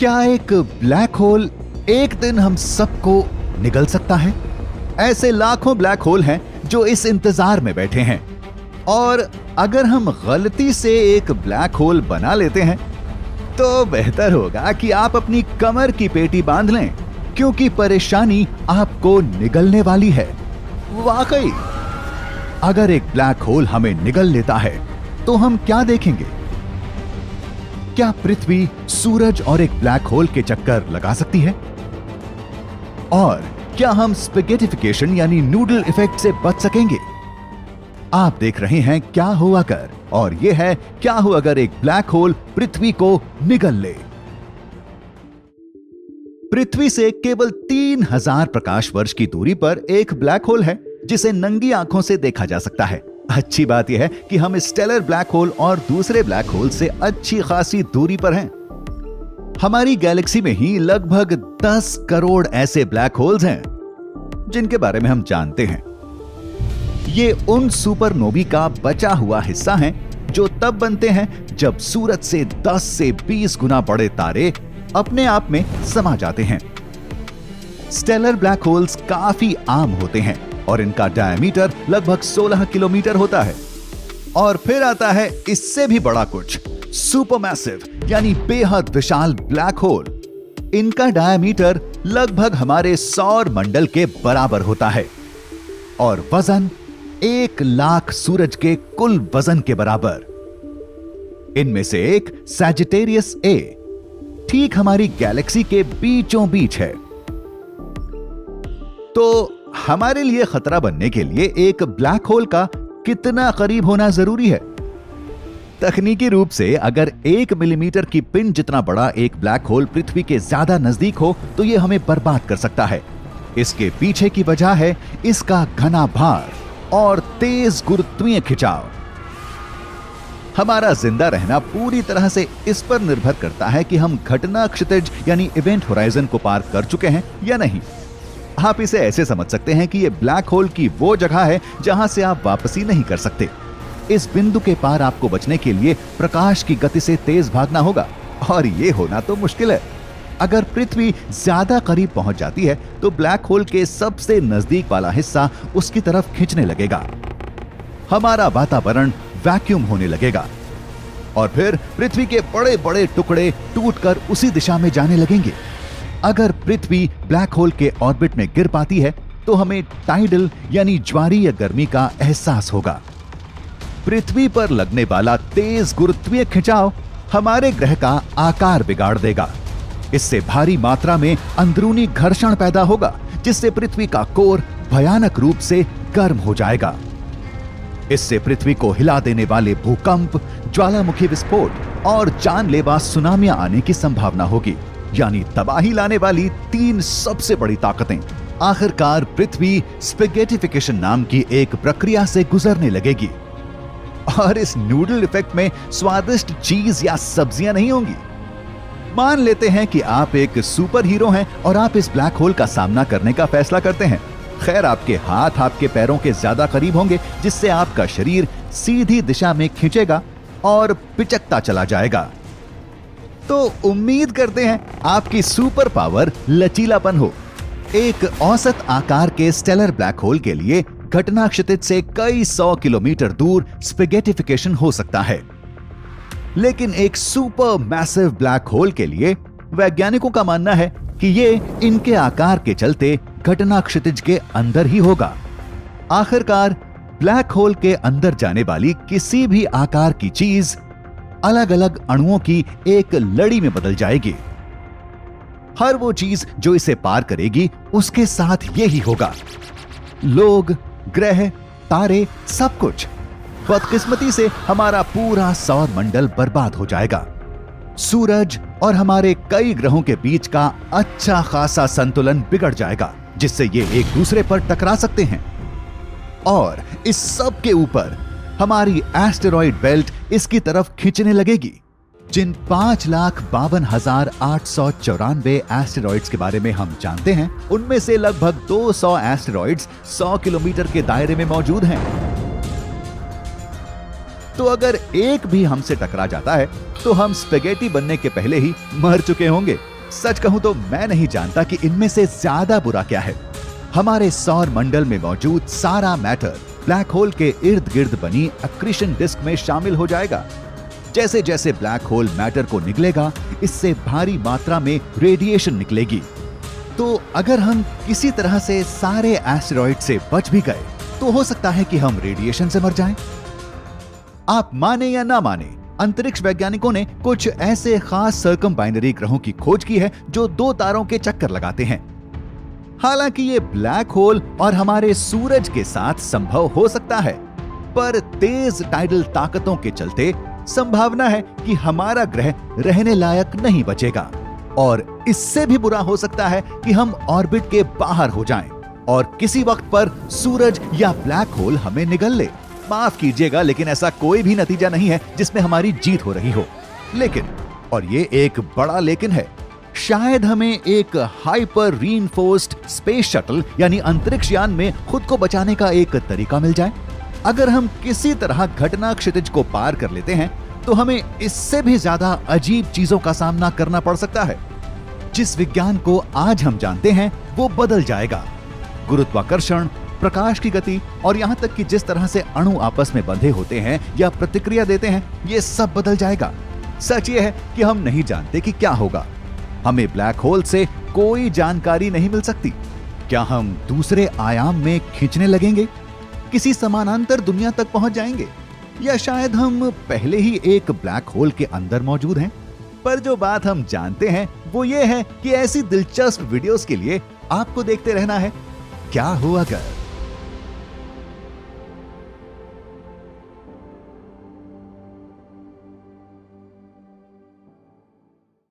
क्या एक black hole एक दिन हम सबको निगल सकता है? ऐसे लाखों ब्लैक होल हैं जो इस इंतजार में बैठे हैं। और अगर हम गलती से एक ब्लैक होल बना लेते हैं तो बेहतर होगा कि आप अपनी कमर की पेटी बांध लें, क्योंकि परेशानी आपको निगलने वाली है। वाकई, अगर एक ब्लैक होल हमें निगल लेता है तो हम क्या देखेंगे? क्या पृथ्वी सूरज और एक ब्लैक होल के चक्कर लगा सकती है? और क्या हम स्पेगेटिफिकेशन यानी नूडल इफेक्ट से बच सकेंगे? आप देख रहे हैं क्या हो अगर, और यह है क्या हो अगर एक ब्लैक होल पृथ्वी को निगल ले। पृथ्वी से केवल 3000 प्रकाश वर्ष की दूरी पर एक ब्लैक होल है जिसे नंगी आंखों से देखा जा सकता है। अच्छी बात यह है कि हम स्टेलर ब्लैक होल और दूसरे ब्लैक होल से अच्छी खासी दूरी पर हैं। हमारी गैलेक्सी में ही लगभग 10 करोड़ ऐसे ब्लैक होल्स हैं जिनके बारे में हम जानते हैं। ये उन सुपरनोवी का बचा हुआ हिस्सा हैं जो तब बनते हैं जब सूरज से 10 से 20 गुना बड़े तारे अपने आप में समा जाते हैं। स्टेलर ब्लैक होल्स काफी आम होते हैं और इनका डायमीटर लगभग 16 किलोमीटर होता है। और फिर आता है इससे भी बड़ा कुछ, सुपरमैसिव यानी बेहद विशाल ब्लैक होल। इनका डायमीटर लगभग हमारे सौर मंडल के बराबर होता है और वजन 1 लाख सूरज के कुल वजन के बराबर। इनमें से एक सैजिटेरियस ए ठीक हमारी गैलेक्सी के बीचों बीच है। तो हमारे लिए खतरा बनने के लिए एक ब्लैक होल का कितना करीब होना जरूरी है? तकनीकी रूप से अगर 1 मिलीमीटर की पिन जितना बड़ा एक ब्लैक होल पृथ्वी के ज्यादा नजदीक हो तो यह हमें बर्बाद कर सकता है। इसके पीछे की वजह है इसका घना भार और तेज गुरुत्वीय खिंचाव। हमारा जिंदा रहना पूरी तरह से इस पर निर्भर करता है कि हम घटना क्षितिज यानी इवेंट होराइजन को पार कर चुके हैं या नहीं। आप इसे ऐसे समझ सकते हैं कि यह ब्लैक होल की वो जगह है जहां से आप वापसी नहीं कर सकते। इस बिंदु के पार आपको बचने के लिए प्रकाश की गति से तेज भागना होगा, और यह होना तो मुश्किल है। अगर पृथ्वी ज्यादा करीब पहुंच जाती है तो ब्लैक होल के सबसे नजदीक वाला हिस्सा उसकी तरफ खींचने लगेगा। हमारा वातावरण वैक्यूम होने लगेगा और फिर पृथ्वी के बड़े बड़े टुकड़े टूटकर उसी दिशा में जाने लगेंगे। अगर पृथ्वी ब्लैक होल के ऑर्बिट में गिर पाती है तो हमें टाइडल यानी ज्वारीय गर्मी का एहसास होगा। पृथ्वी पर लगने वाला तेज गुरुत्वीय खिंचाव हमारे ग्रह का आकार बिगाड़ देगा। इससे भारी मात्रा में अंदरूनी घर्षण पैदा होगा, जिससे पृथ्वी का कोर भयानक रूप से गर्म हो जाएगा। इससे पृथ्वी को हिला देने वाले भूकंप, ज्वालामुखी विस्फोट और जानलेवा सुनामियां आने की संभावना होगी, यानी तबाही लाने वाली 3 सबसे बड़ी ताकतें। आखिरकार पृथ्वी स्पेगेटिफिकेशन नाम की एक प्रक्रिया से गुजरने लगेगी और इस नूडल इफेक्ट में स्वादिष्ट चीज या सब्जियां नहीं होंगी। मान लेते हैं कि आप एक सुपर हीरो हैं और आप इस ब्लैक होल का सामना करने का फैसला करते हैं। खैर, आपके हाथ आपके पैरों के ज्यादा करीब होंगे, जिससे आपका शरीर सीधी दिशा में खींचेगा और पिचकता चला जाएगा। तो उम्मीद करते हैं आपकी सुपर पावर लचीलापन हो। एक औसत आकार के स्टेलर ब्लैक होल के लिए घटना क्षितिज से कई 100 किलोमीटर दूर स्पेगेटिफिकेशन हो सकता है, लेकिन एक सुपर मैसिव ब्लैक होल के लिए वैज्ञानिकों का मानना है कि ये इनके आकार के चलते घटना क्षितिज के अंदर ही होगा। आखिरकार ब्लैक होल के अंदर जाने वाली किसी भी आकार की चीज अलग अलग अणुओं की एक लड़ी में बदल जाएगी। हर वो चीज जो इसे पार करेगी उसके साथ यही होगा। लोग, ग्रह, तारे, सब कुछ। बदकिस्मती से हमारा पूरा सौर मंडल बर्बाद हो जाएगा। सूरज और हमारे कई ग्रहों के बीच का अच्छा खासा संतुलन बिगड़ जाएगा, जिससे ये एक दूसरे पर टकरा सकते हैं। और इस सब के ऊपर हमारी एस्टेरॉइड बेल्ट इसकी तरफ खींचने लगेगी। जिन 5,52,894 एस्टेरॉइड्स के बारे में हम जानते हैं, उनमें से लगभग 200 एस्टेरॉइड्स 100 किलोमीटर के दायरे में मौजूद हैं। तो अगर एक भी हमसे टकरा जाता है तो हम स्पेगेटी बनने के पहले ही मर चुके होंगे। सच कहूं तो मैं नहीं जानता कि इनमें से ज्यादा बुरा क्या है। हमारे सौर मंडल में मौजूद सारा मैटर ब्लैक होल के इर्द गिर्द बनी अक्रीशन डिस्क में शामिल हो जाएगा। जैसे जैसे ब्लैक होल मैटर को निगलेगा, इससे भारी मात्रा में रेडिएशन निकलेगी। तो अगर हम किसी तरह से सारे एस्टेरॉइड से बच भी गए तो हो सकता है कि हम रेडिएशन से मर जाएं। आप माने या ना माने, अंतरिक्ष वैज्ञानिकों ने कुछ ऐसे खास सर्कमबाइनरी ग्रहों की खोज की है जो 2 तारों के चक्कर लगाते हैं। हालांकि ये ब्लैक होल और हमारे सूरज के साथ संभव हो सकता है, पर तेज टाइडल ताकतों के चलते संभावना है कि हमारा ग्रह रहने लायक नहीं बचेगा, और इससे भी बुरा हो सकता है कि हम ऑर्बिट के बाहर हो जाएं और किसी वक्त पर सूरज या ब्लैक होल हमें निगल ले। माफ कीजिएगा, लेकिन ऐसा कोई भी नतीजा नहीं है जिसमें हमारी जीत हो रही हो। लेकिन, और ये एक बड़ा लेकिन है, शायद हमें एक हाइपर रीइंफोर्स्ड स्पेस शटल यानी अंतरिक्ष यान में खुद को बचाने का एक तरीका मिल जाए। अगर हम किसी तरह घटना क्षितिज को पार कर लेते हैं तो हमें इससे भी ज्यादा अजीब चीजों का सामना करना पड़ सकता है। जिस विज्ञान को आज हम जानते हैं वो बदल जाएगा। गुरुत्वाकर्षण, प्रकाश की गति और यहां तक कि जिस तरह से अणु आपस में बंधे होते हैं या प्रतिक्रिया देते हैं, ये सब बदल जाएगा। सच ये है कि हम नहीं जानते कि क्या होगा। हमें ब्लैक होल से कोई जानकारी नहीं मिल सकती। क्या हम दूसरे आयाम में खींचने लगेंगे, किसी समानांतर दुनिया तक पहुंच जाएंगे, या शायद हम पहले ही एक ब्लैक होल के अंदर मौजूद हैं। पर जो बात हम जानते हैं वो ये है कि ऐसी दिलचस्प वीडियोस के लिए आपको देखते रहना है क्या हो अगर।